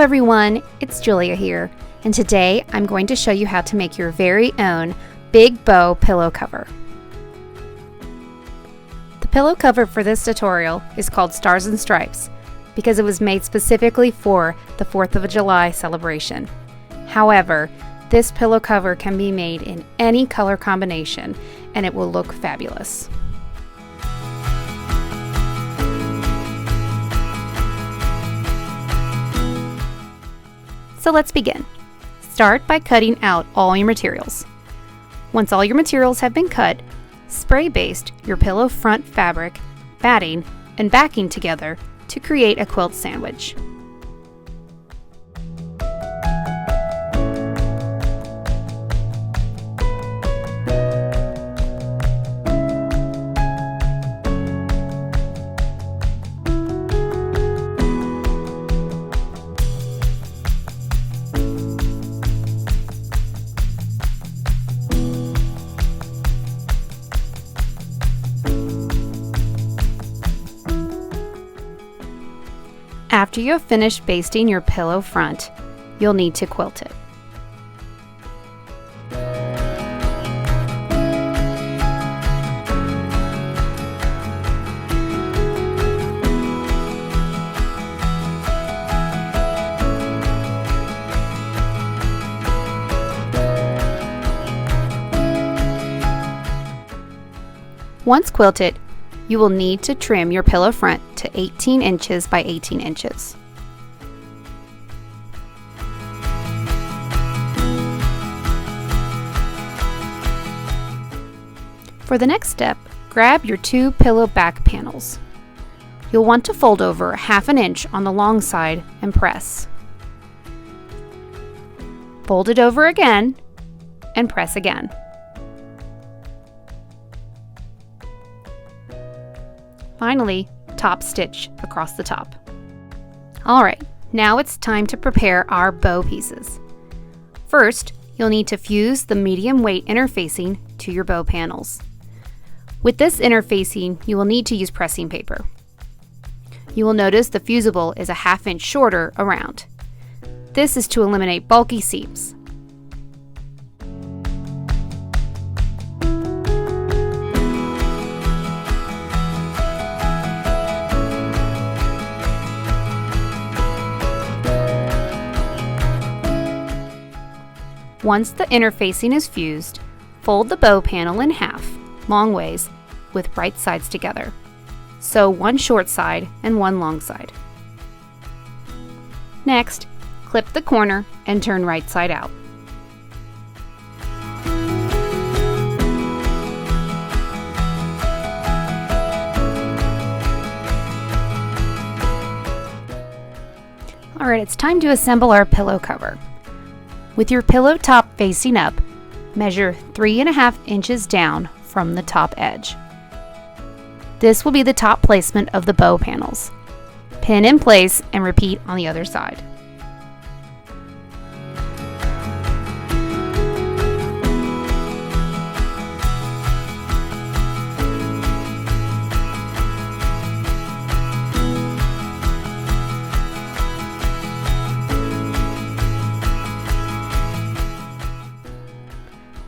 everyone, it's Julia here, and today I'm going to show you how to make your very own big bow pillow cover. The pillow cover for this tutorial is called Stars and Stripes because it was made specifically for the 4th of July celebration. However, this pillow cover can be made in any color combination and it will look fabulous. So let's begin. Start by cutting out all your materials. Once all your materials have been cut, spray baste your pillow front fabric, batting, and backing together to create a quilt sandwich. After you have finished basting your pillow front, you'll need to quilt it. Once quilted, you will need to trim your pillow front to 18 inches by 18 inches. For the next step, grab your two pillow back panels. You'll want to fold over 1/2 inch on the long side and press. Fold it over again and press again. Finally, top stitch across the top. Alright, now it's time to prepare our bow pieces. First, you'll need to fuse the medium weight interfacing to your bow panels. With this interfacing, you will need to use pressing paper. You will notice the fusible is 1/2 inch shorter around. This is to eliminate bulky seams. Once the interfacing is fused, fold the bow panel in half, long ways, with right sides together. Sew one short side and one long side. Next, clip the corner and turn right side out. Alright, it's time to assemble our pillow cover. With your pillow top facing up, measure 3.5 inches down from the top edge. This will be the top placement of the bow panels. Pin in place and repeat on the other side.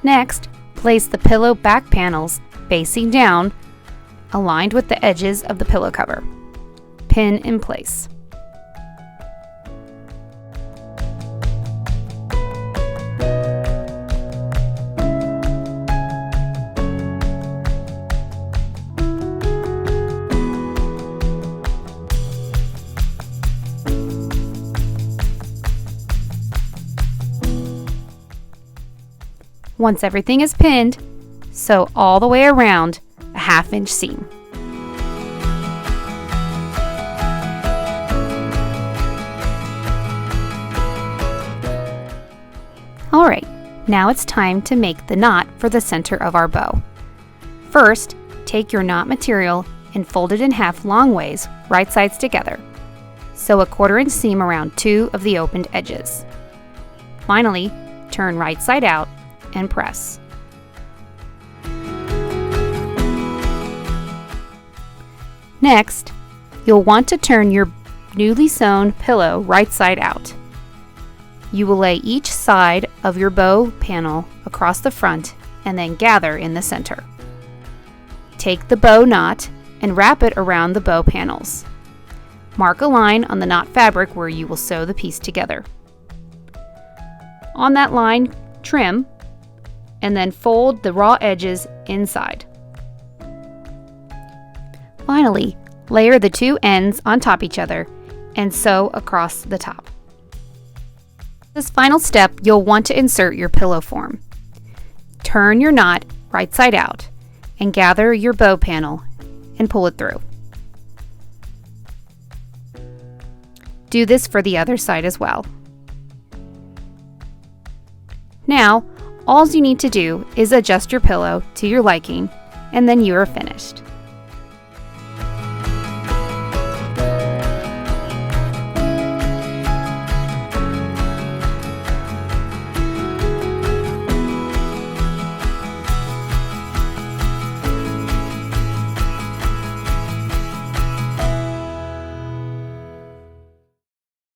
Next, place the pillow back panels facing down, aligned with the edges of the pillow cover. Pin in place. Once everything is pinned, sew all the way around a 1/2 inch seam. Alright, now it's time to make the knot for the center of our bow. First, take your knot material and fold it in half long ways, right sides together. Sew a 1/4 inch seam around 2 of the opened edges. Finally, turn right side out and press. Next, you'll want to turn your newly sewn pillow right side out. You will lay each side of your bow panel across the front and then gather in the center. Take the bow knot and wrap it around the bow panels. Mark a line on the knot fabric where you will sew the piece together. On that line, trim, and then fold the raw edges inside. Finally, layer the two ends on top each other and sew across the top. This final step, you'll want to insert your pillow form. Turn your knot right side out and gather your bow panel and pull it through. Do this for the other side as well. Now, all you need to do is adjust your pillow to your liking, and then you are finished.